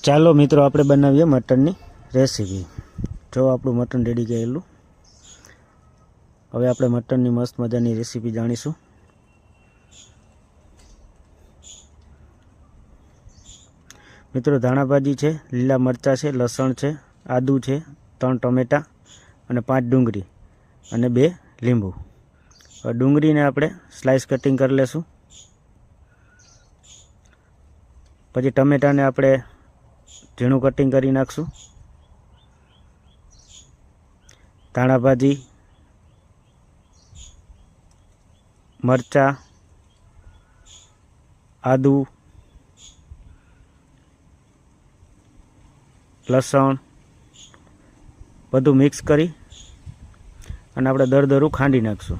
ચાલો મિત્રો આપણે બનાવીએ મટનની રેસીપી। જો આપણું મટન રેડી કરેલું, હવે આપણે મટનની મસ્ત મજાની રેસીપી જાણીશું। મિત્રો ધાણા ભાજી છે, લીલા મરચાં છે, લસણ છે, આદુ છે, 3 ટમેટા અને 5 ડુંગળી અને 2 લીંબુ। હવે ડુંગળીને આપણે સ્લાઇસ કટિંગ કરી લેશું। પછી ટમેટાને આપણે ઝીણું કટિંગ કરી નાખશું। ધાણા ભાજી, મરચાં, આદુ, લસણ બધું મિક્સ કરી અને આપણે દરદરું ખાંડી નાખશું।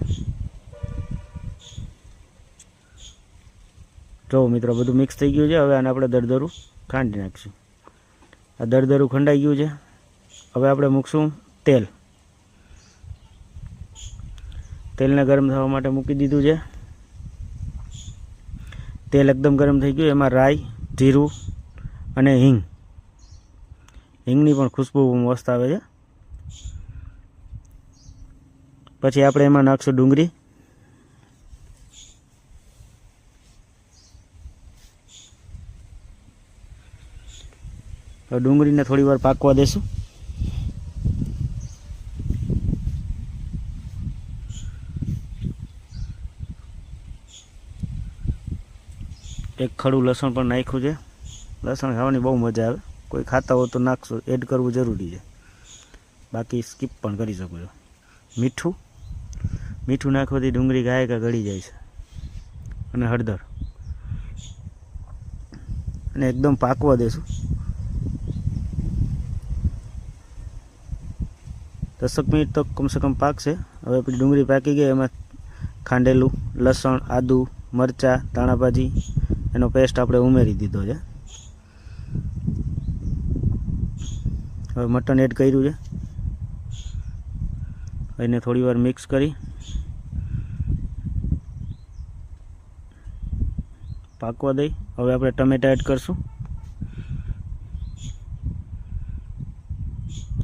જો મિત્રો બધું મિક્સ થઈ ગયું છે। હવે આને આપણે દરદરું ખાંડી નાખશું। આ દરદરું ખંડાઈ ગયું છે। હવે આપણે મૂકશું તેલ। તેલને ગરમ થવા માટે મૂકી દીધું છે। તેલ એકદમ ગરમ થઈ ગયું। એમાં રાઈ, જીરું અને હિંગ, હિંગની પણ ખુશ્બુ મસ્ત આવે છે। પછી આપણે એમાં નાખશું ડુંગળી। ડુંગળીને થોડી વાર પાકવા દેશું। એક ખડું લસણ પણ નાખ્યું છે। લસણ ખાવાની બહુ મજા આવે। કોઈ ખાતા હોય તો નાખશો, એડ કરવું જરૂરી છે, બાકી સ્કીપ પણ કરી શકો છો। મીઠું નાખવાથી ડુંગળી ગાયકા ગળી જાય છે। અને હળદર, અને એકદમ પાકવા દેશું। 10 મિનિટ તો કમસે કમ પાકશે। હવે આપણી ડુંગળી પાકી ગઈ। એમાં ખાંડેલું લસણ, આદુ, મરચાં, ધાણા ભાજી એનો પેસ્ટ આપણે ઉમેરી દીધો છે। હવે મટન એડ કર્યું છે। એને થોડી વાર મિક્સ કરી પાકવા દઈ। હવે આપણે ટમેટા એડ કરશું।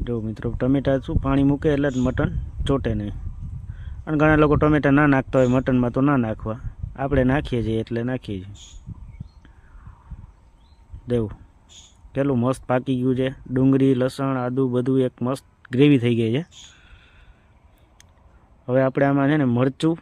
જો મિત્રો ટમેટા શું પાણી મૂકે એટલે જ મટન ચોટે નહીં। અને ઘણા લોકો ટમેટા ના નાખતા હોય મટનમાં, તો ના નાખવા, આપણે નાખીએ છીએ એટલે નાખીએ છીએ। દેવું પેલું મસ્ત પાકી ગયું છે। ડુંગળી, લસણ, આદુ બધું એક મસ્ત ગ્રેવી થઈ ગઈ છે। હવે આપણે આમાં છે ને મરચું